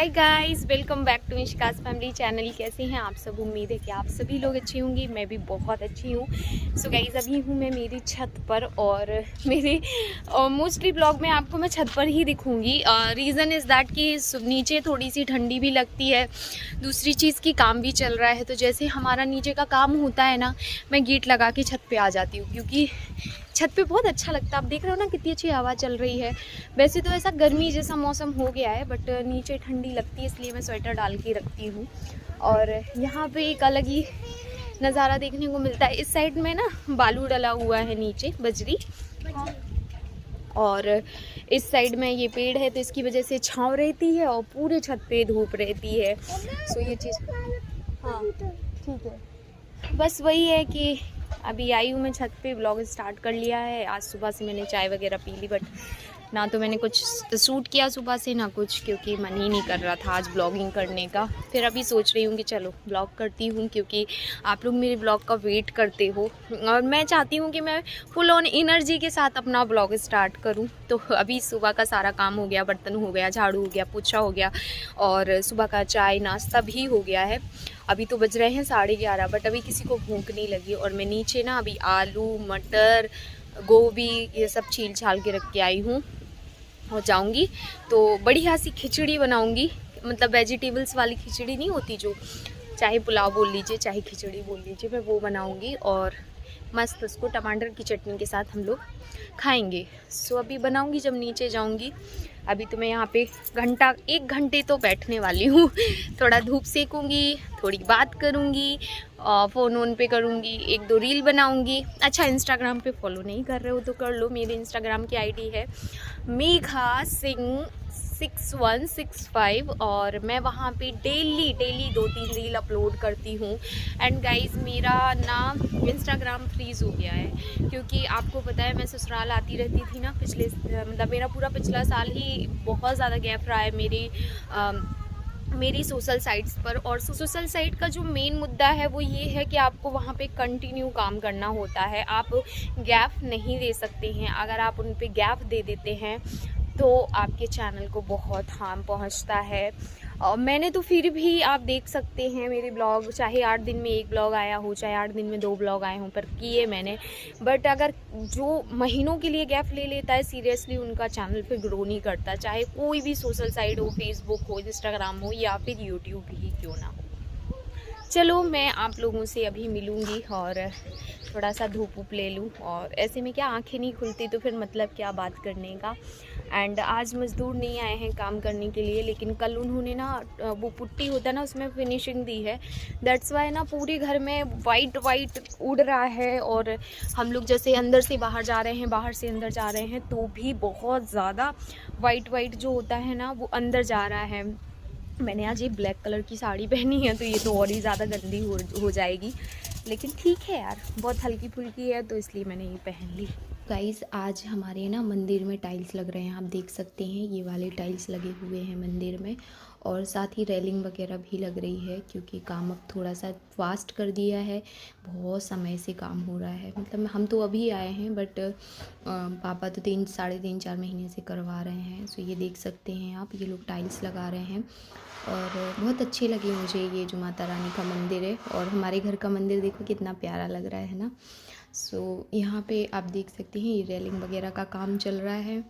Hi guys, welcome back to Mishka's family channel. कैसे हैं आप सब? उम्मीद है कि आप सभी लोग अच्छी होंगी। मैं भी बहुत अच्छी हूँ। सो गाइस, अभी हूँ मैं मेरी छत पर और मेरे मोस्टली ब्लॉग में आपको मैं छत पर ही दिखूँगी। रीज़न इज़ दैट कि नीचे थोड़ी सी ठंडी भी लगती है, दूसरी चीज़ की काम भी चल रहा है। तो जैसे हमारा नीचे का काम होता है ना, मैं गेट लगा के छत पर आ जाती हूँ क्योंकि छत पे बहुत अच्छा लगता है। आप देख रहे हो ना कितनी अच्छी हवा चल रही है। वैसे तो ऐसा गर्मी जैसा मौसम हो गया है, बट नीचे ठंडी लगती है, इसलिए मैं स्वेटर डाल के रखती हूँ। और यहाँ पे एक अलग ही नज़ारा देखने को मिलता है। इस साइड में ना बालू डला हुआ है, नीचे बजरी, और इस साइड में ये पेड़ है, तो इसकी वजह से छांव रहती है और पूरे छत पे धूप रहती है। सो ये चीज़, हाँ ठीक है। बस वही है कि अभी आई हूँ मैं छत पे, ब्लॉग स्टार्ट कर लिया है। आज सुबह से मैंने चाय वगैरह पी ली, बट ना तो मैंने कुछ शूट किया सुबह से ना कुछ, क्योंकि मन ही नहीं कर रहा था आज ब्लॉगिंग करने का। फिर अभी सोच रही हूँ कि चलो ब्लॉग करती हूँ, क्योंकि आप लोग मेरे ब्लॉग का वेट करते हो और मैं चाहती हूँ कि मैं फुल ऑन एनर्जी के साथ अपना ब्लॉग स्टार्ट करूँ। तो अभी सुबह का सारा काम हो गया, बर्तन हो गया, झाड़ू हो गया, पोछा हो गया और सुबह का चाय नाश्ता भी हो गया है। अभी तो बज रहे हैं 11:30, बट अभी किसी को भूख नहीं लगी। और मैं नीचे ना अभी आलू, मटर, गोभी ये सब छील छाल के रख के आई हूँ और जाऊँगी तो बढ़िया सी खिचड़ी बनाऊँगी। मतलब वेजिटेबल्स वाली खिचड़ी नहीं होती, जो चाहे पुलाव बोल लीजिए चाहे खिचड़ी बोल लीजिए, मैं वो बनाऊँगी और मस्त उसको टमाटर की चटनी के साथ हम लोग खाएंगे। सो अभी बनाऊँगी जब नीचे जाऊँगी। अभी तो मैं यहाँ पे एक घंटे तो बैठने वाली हूँ। थोड़ा धूप सेकूँगी, थोड़ी बात करूँगी, फ़ोन वोन पे करूँगी, एक दो रील बनाऊँगी। अच्छा, इंस्टाग्राम पे फॉलो नहीं कर रहे हो तो कर लो। मेरे इंस्टाग्राम की आईडी है मेघा सिंह 6165 और मैं वहाँ पे डेली 2-3 रील अपलोड करती हूँ। एंड गाइस, मेरा ना इंस्टाग्राम फ्रीज़ हो गया है, क्योंकि आपको पता है मैं ससुराल आती रहती थी ना। मतलब मेरा पूरा पिछला साल ही बहुत ज़्यादा गैप रहा है मेरी सोशल साइट्स पर। और सोशल साइट का जो मेन मुद्दा है वो ये है कि आपको वहाँ पे कंटिन्यू काम करना होता है, आप गैप नहीं दे सकते हैं। अगर आप उन पे गैप दे देते हैं तो आपके चैनल को बहुत हार्म पहुंचता है। और मैंने तो फिर भी, आप देख सकते हैं मेरे ब्लॉग, चाहे 8 दिन में 1 ब्लॉग आया हो, चाहे 8 दिन में 2 ब्लॉग आए हों, पर किए मैंने। बट अगर जो महीनों के लिए गैप ले लेता है, सीरियसली उनका चैनल फिर ग्रो नहीं करता, चाहे कोई भी सोशल साइट हो, फेसबुक हो, इंस्टाग्राम हो या फिर यूट्यूब ही क्यों ना हो। चलो मैं आप लोगों से अभी मिलूँगी और थोड़ा सा धूप वूप ले लूँ। और ऐसे में क्या आंखें नहीं खुलती तो फिर मतलब क्या बात करने का। एंड आज मज़दूर नहीं आए हैं काम करने के लिए, लेकिन कल उन्होंने ना वो पुट्टी होता है ना, उसमें फिनिशिंग दी है। दैट्स वाई ना पूरे घर में वाइट उड़ रहा है। और हम लोग जैसे अंदर से बाहर जा रहे हैं, बाहर से अंदर जा रहे हैं, तो भी बहुत ज़्यादा वाइट जो होता है ना वो अंदर जा रहा है। मैंने आज ये ब्लैक कलर की साड़ी पहनी है, तो ये तो और ही ज़्यादा गंदी हो जाएगी, लेकिन ठीक है यार, बहुत हल्की फुल्की है तो इसलिए मैंने ये पहन ली। गाइस, आज हमारे ना मंदिर में टाइल्स लग रहे हैं, आप देख सकते हैं ये वाले टाइल्स लगे हुए हैं मंदिर में। और साथ ही रेलिंग वगैरह भी लग रही है, क्योंकि काम अब थोड़ा सा फास्ट कर दिया है। बहुत समय से काम हो रहा है, मतलब हम तो अभी आए हैं, बट पापा तो 3-4.5 महीने से करवा रहे हैं। सो ये देख सकते हैं आप, ये लोग टाइल्स लगा रहे हैं और बहुत अच्छे लगे मुझे। ये जो माता रानी का मंदिर है और हमारे घर का मंदिर देखो कितना प्यारा लग रहा है ना। सो यहाँ पे आप देख सकते हैं ये रेलिंग वगैरह का काम चल रहा है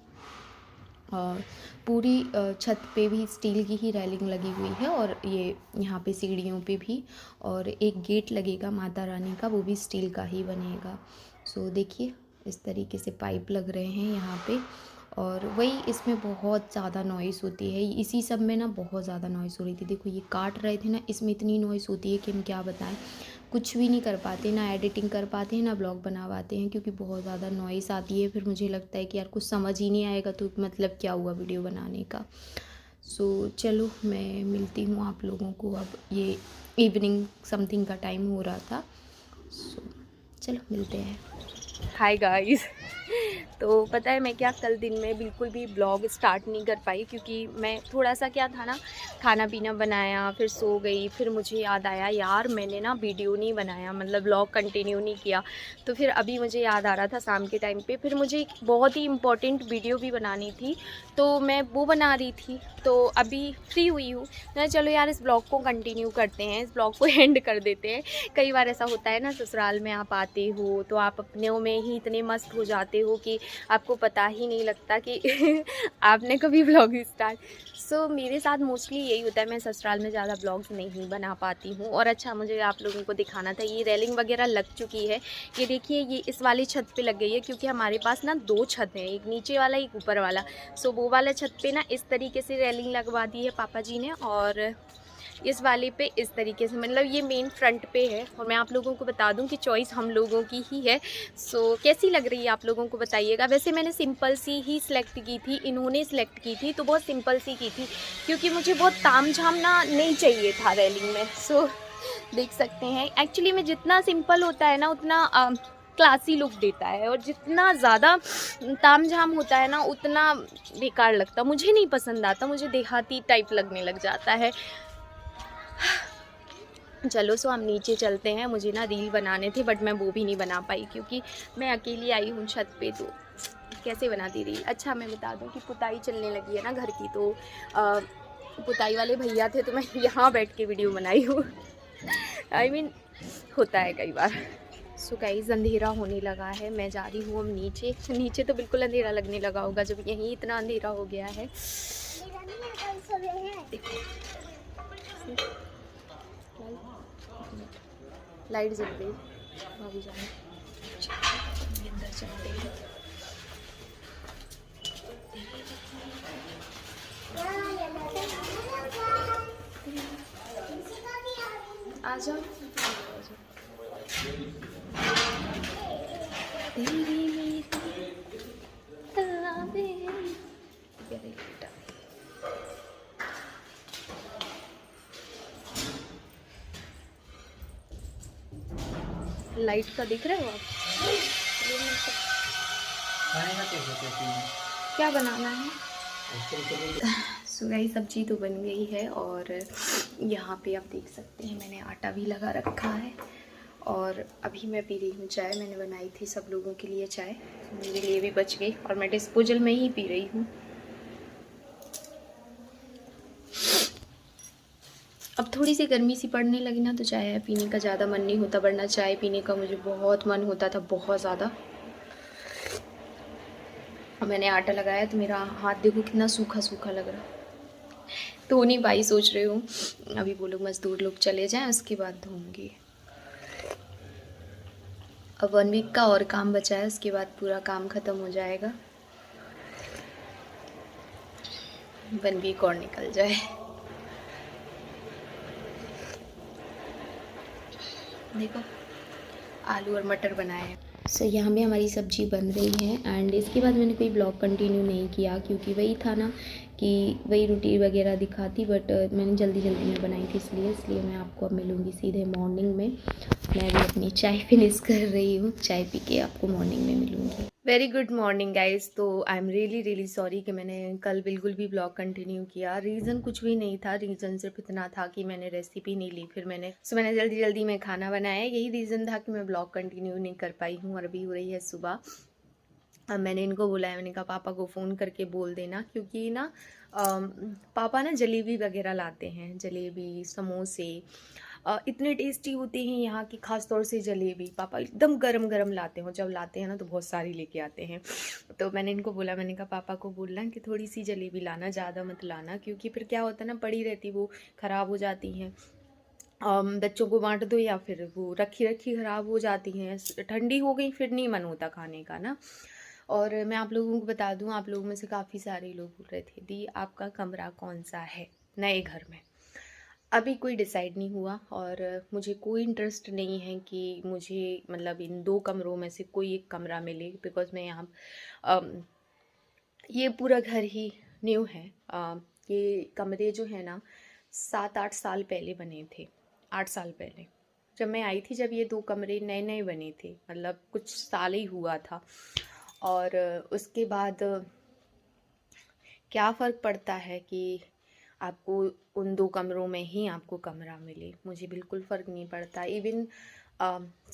और पूरी छत पे भी स्टील की ही रेलिंग लगी हुई है, और ये यहाँ पे सीढ़ियों पे भी। और एक गेट लगेगा माता रानी का, वो भी स्टील का ही बनेगा। सो देखिए इस तरीके से पाइप लग रहे हैं यहाँ पे। और वही इसमें बहुत ज़्यादा नॉइज़ होती है, इसी सब में ना बहुत ज़्यादा नॉइज़ हो रही थी। देखो ये काट रहे थे ना, इसमें इतनी नॉइज़ होती है कि हम क्या बताएं। कुछ भी नहीं कर पाते, ना एडिटिंग कर पाते हैं, ना ब्लॉग बना पाते हैं, क्योंकि बहुत ज़्यादा नॉइज़ आती है। फिर मुझे लगता है कि यार कुछ समझ ही नहीं आएगा तो मतलब क्या हुआ वीडियो बनाने का। सो चलो मैं मिलती हूँ आप लोगों को। अब ये इवनिंग समथिंग का टाइम हो रहा था, सो चलो मिलते हैं। हाय गाइस, तो पता है मैं क्या, कल दिन में बिल्कुल भी ब्लॉग स्टार्ट नहीं कर पाई, क्योंकि मैं थोड़ा सा क्या था ना, खाना पीना बनाया, फिर सो गई। फिर मुझे याद आया यार मैंने ना वीडियो नहीं बनाया, मतलब व्लॉग कंटिन्यू नहीं किया। तो फिर अभी मुझे याद आ रहा था शाम के टाइम पे, फिर मुझे एक बहुत ही इम्पोर्टेंट वीडियो भी बनानी थी, तो मैं वो बना रही थी। तो अभी फ्री हुई हूँ, मैं चलो यार इस ब्लॉग को कंटिन्यू करते हैं, इस ब्लॉग को एंड कर देते हैं। कई बार ऐसा होता है ना, ससुराल में आप आते हो तो आप अपनों में ही इतने मस्त हो जाते हो कि आपको पता ही नहीं लगता कि आपने कभी ब्लॉग स्टार्ट। सो मेरे साथ मोस्टली यही होता है, मैं ससुराल में ज़्यादा ब्लॉग्स नहीं बना पाती हूँ। और अच्छा मुझे आप लोगों को दिखाना था, ये रेलिंग वगैरह लग चुकी है। ये देखिए ये इस वाली छत पे लग गई है, क्योंकि हमारे पास ना 2 छत हैं, एक नीचे वाला एक ऊपर वाला। सो वो वाला छत पे ना इस तरीके से रेलिंग लगवा दी है पापा जी ने, और इस वाले पे इस तरीके से, मतलब ये मेन फ्रंट पे है। और मैं आप लोगों को बता दूं कि चॉइस हम लोगों की ही है। सो कैसी लग रही है आप लोगों को बताइएगा। वैसे मैंने सिंपल सी ही सिलेक्ट की थी, इन्होंने सिलेक्ट की थी तो बहुत सिंपल सी की थी, क्योंकि मुझे बहुत तामझाम ना नहीं चाहिए था रेलिंग में। सो देख सकते हैं एक्चुअली में जितना सिंपल होता है ना उतना क्लासी लुक देता है, और जितना ज़्यादा तामझाम होता है ना उतना बेकार लगता, मुझे नहीं पसंद आता, मुझे देहाती टाइप लगने लग जाता है। चलो सो हम नीचे चलते हैं। मुझे ना रील बनाने थे बट मैं वो भी नहीं बना पाई, क्योंकि मैं अकेली आई हूँ छत पे, तो कैसे बनाती रील। अच्छा मैं बता दूँ कि पुताई चलने लगी है ना घर की, तो पुताई वाले भैया थे तो मैं यहाँ बैठ के वीडियो बनाई हूँ। आई मीन होता है कई बार। सो गाइस अंधेरा होने लगा है, मैं जा रही हूँ अब नीचे। नीचे तो बिल्कुल अंधेरा लगने लगा होगा जब यहीं इतना अंधेरा हो गया है। देखो लाइट जल गई, भाभी जाने अंदर चलते हैं। आ जाओ लाइट का दिख रहे हो आप? क्या बनाना है? सुबह सब्जी तो बन गई है, और यहाँ पे आप देख सकते हैं मैंने आटा भी लगा रखा है। और अभी मैं पी रही हूँ चाय, मैंने बनाई थी सब लोगों के लिए चाय, मेरे लिए भी बच गई और मैं डिस्पोजल में ही पी रही हूँ। अब थोड़ी सी गर्मी सी पड़ने लगी ना तो चाय पीने का ज़्यादा मन नहीं होता, वरना चाय पीने का मुझे बहुत मन होता था, बहुत ज़्यादा। मैंने आटा लगाया तो मेरा हाथ देखो कितना सूखा सूखा लग रहा, तो नहीं भाई सोच रही हूँ अभी वो लोग मज़दूर लोग चले जाएं उसके बाद धोऊंगी। अब 1 वीक का और काम बचा है, उसके बाद पूरा काम ख़त्म हो जाएगा। 1 वीक और निकल जाए। देखो आलू और मटर बनाए हैं। सो यहाँ पे हमारी सब्ज़ी बन रही है, एंड इसके बाद मैंने कोई ब्लॉग कंटिन्यू नहीं किया, क्योंकि वही था ना कि वही रोटी वगैरह दिखाती, बट मैंने जल्दी में बनाई थी, इसलिए मैं आपको अब मिलूँगी सीधे मॉर्निंग में। मैं भी अपनी चाय फिनिश कर रही हूँ, चाय पी के आपको मॉर्निंग में मिलूँगी। Very good morning guys. तो आई एम रियली सॉरी कि मैंने कल बिल्कुल भी ब्लॉग कंटिन्यू किया। रीज़न कुछ भी नहीं था, रीज़न सिर्फ इतना था कि मैंने रेसिपी नहीं ली, फिर मैंने जल्दी में खाना बनाया, यही रीज़न था कि मैं ब्लॉग कंटिन्यू नहीं कर पाई हूँ। और अभी हो रही है सुबह। अब मैंने इनको बुलाया, मैंने कहा पापा को फ़ोन करके बोल देना, क्योंकि ना पापा ना जलेबी वगैरह लाते हैं, जलेबी समोसे इतने टेस्टी होते हैं यहाँ की, ख़ास तौर से जलेबी पापा एकदम गरम लाते हो, जब लाते हैं ना तो बहुत सारी लेके आते हैं। तो मैंने इनको बोला, मैंने कहा पापा को बोलना कि थोड़ी सी जलेबी लाना, ज़्यादा मत लाना, क्योंकि फिर क्या होता है ना पड़ी रहती वो ख़राब हो जाती हैं। बच्चों को बांट दो या फिर वो रखी ख़राब हो जाती हैं, ठंडी हो गई फिर नहीं मन होता खाने का ना। और मैं आप लोगों को बता दूं, आप लोगों में से काफ़ी सारे लोग बोल रहे थे दी आपका कमरा कौन सा है नए घर में। अभी कोई डिसाइड नहीं हुआ, और मुझे कोई इंटरेस्ट नहीं है कि मुझे मतलब इन 2 कमरों में से कोई एक कमरा मिले, बिकॉज़ मैं यहाँ ये पूरा घर ही न्यू है। ये कमरे जो है ना 7-8 साल पहले बने थे, 8 साल पहले जब मैं आई थी, जब ये 2 कमरे नए बने थे, मतलब कुछ साल ही हुआ था। और उसके बाद क्या फ़र्क पड़ता है कि आपको उन 2 कमरों में ही आपको कमरा मिले, मुझे बिल्कुल फ़र्क नहीं पड़ता। इवन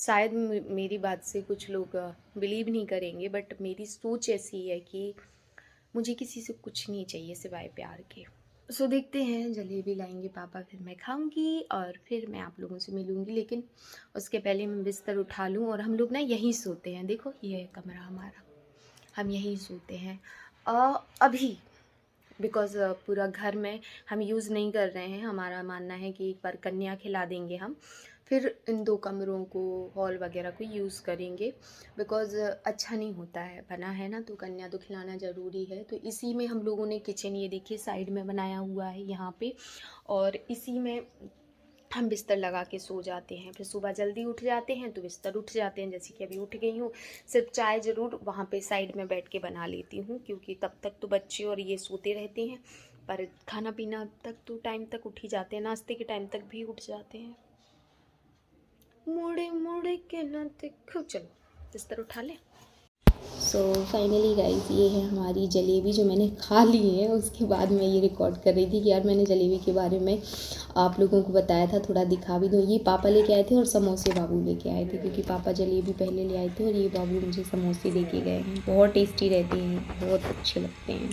शायद मेरी बात से कुछ लोग बिलीव नहीं करेंगे, बट मेरी सोच ऐसी है कि मुझे किसी से कुछ नहीं चाहिए सिवाय प्यार के। सो देखते हैं, जलेबी लाएंगे पापा, फिर मैं खाऊंगी और फिर मैं आप लोगों से मिलूंगी। लेकिन उसके पहले मैं बिस्तर उठा लूँ। और हम लोग ना यहीं सोते हैं, देखो ये है कमरा हमारा, हम यहीं सोते हैं अभी, बिकॉज़ पूरा घर में हम यूज़ नहीं कर रहे हैं। हमारा मानना है कि एक बार कन्या खिला देंगे हम, फिर इन 2 कमरों को, हॉल वगैरह को यूज़ करेंगे। बिकॉज़ अच्छा नहीं होता है, बना है ना तो कन्या तो खिलाना ज़रूरी है। तो इसी में हम लोगों ने किचन, ये देखिए साइड में बनाया हुआ है यहाँ पे, और इसी में हम बिस्तर लगा के सो जाते हैं। फिर सुबह जल्दी उठ जाते हैं तो बिस्तर उठ जाते हैं, जैसे कि अभी उठ गई हूँ। सिर्फ चाय ज़रूर वहाँ पे साइड में बैठ के बना लेती हूँ, क्योंकि तब तक तो बच्चे और ये सोते रहते हैं। पर खाना पीना तक तो टाइम तक उठ ही जाते हैं, नाश्ते के टाइम तक भी उठ जाते हैं। मुड़े मुड़े के ना देखो, चलो बिस्तर उठा लें। सो फाइनली गाइस, ये है हमारी जलेबी जो मैंने खा ली है। उसके बाद मैं ये रिकॉर्ड कर रही थी कि यार मैंने जलेबी के बारे में आप लोगों को बताया था, थोड़ा दिखा भी दो। ये पापा लेके आए थे और समोसे बाबू लेके आए थे, क्योंकि पापा जलेबी पहले ले आए थे और ये बाबू मुझे समोसे लेके गए हैं। बहुत टेस्टी रहते हैं, बहुत अच्छे लगते हैं।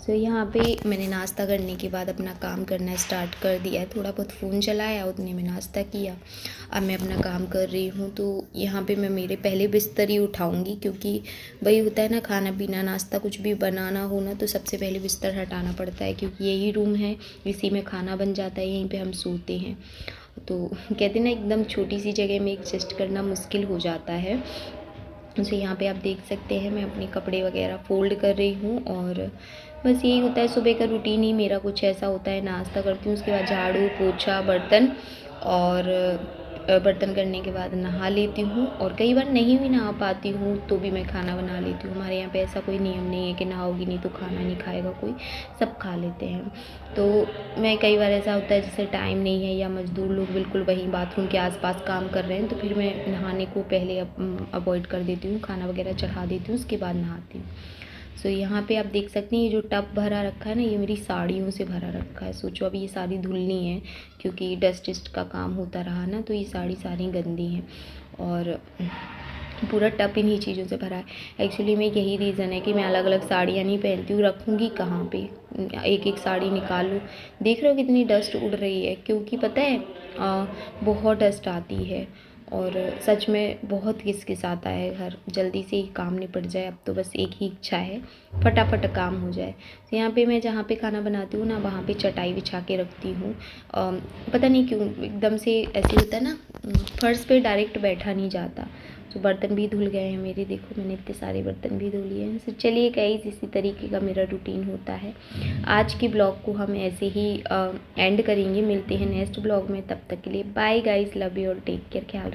सो यहाँ पे मैंने नाश्ता करने के बाद अपना काम करना स्टार्ट कर दिया है। थोड़ा बहुत फ़ोन चलाया, उतने में नाश्ता किया। अब मैं अपना काम कर रही हूँ। तो यहाँ पे मैं मेरे पहले बिस्तर ही उठाऊँगी, क्योंकि वही होता है ना, खाना पीना नाश्ता कुछ भी बनाना हो ना तो सबसे पहले बिस्तर हटाना पड़ता है, क्योंकि यही रूम है, इसी में खाना बन जाता है, यहीं पर हम सोते हैं। तो कहते ना, एकदम छोटी सी जगह में एडजस्ट करना मुश्किल हो जाता है। तो यहाँ पे आप देख सकते हैं, मैं अपने कपड़े वगैरह फ़ोल्ड कर रही हूँ। और बस यही होता है, सुबह का रूटीन ही मेरा कुछ ऐसा होता है। नाश्ता करती हूँ, उसके बाद झाड़ू पोछा बर्तन, और बर्तन करने के बाद नहा लेती हूँ। और कई बार नहीं भी नहा पाती हूँ तो भी मैं खाना बना लेती हूँ। हमारे यहाँ पे ऐसा कोई नियम नहीं है कि नहाओगी नहीं तो खाना नहीं खाएगा कोई, सब खा लेते हैं। तो मैं, कई बार ऐसा होता है जैसे टाइम नहीं है या मज़दूर लोग बिल्कुल वहीं बाथरूम के आसपास काम कर रहे हैं, तो फिर मैं नहाने को पहले अवॉइड कर देती हूँ, खाना वगैरह चढ़ा देती हूँ, उसके बाद नहाती हूँ। सो यहाँ पे आप देख सकते हैं, ये जो टब भरा रखा है ना, ये मेरी साड़ियों से भरा रखा है। सोचो अभी ये साड़ी धुलनी है, क्योंकि डस्ट का काम होता रहा ना, तो ये साड़ी सारी गंदी हैं। और पूरा टब इन्हीं चीज़ों से भरा है। एक्चुअली में यही रीज़न है कि मैं अलग अलग साड़ियाँ नहीं पहनती हूँ। रखूँगी कहाँ पे, एक एक साड़ी निकालूँ। देख रहे हो कितनी डस्ट उड़ रही है, क्योंकि पता है बहुत डस्ट आती है और सच में बहुत किसकिस आता है घर। जल्दी से ही काम निपट जाए, अब तो बस एक ही इच्छा है, फटाफट काम हो जाए। तो यहाँ पे मैं जहाँ पे खाना बनाती हूँ ना, वहाँ पे चटाई बिछा के रखती हूँ। पता नहीं क्यों एकदम से ऐसे होता है ना, फर्श पे डायरेक्ट बैठा नहीं जाता। तो बर्तन भी धुल गए हैं मेरे, देखो मैंने इतने सारे बर्तन भी धो लिए हैं। तो चलिए गाइस, इसी तरीके का मेरा रूटीन होता है। आज की ब्लॉग को हम ऐसे ही एंड करेंगे। मिलते हैं नेक्स्ट ब्लॉग में, तब तक के लिए बाय गाइस, लव यू और टेक केयर, ख्याल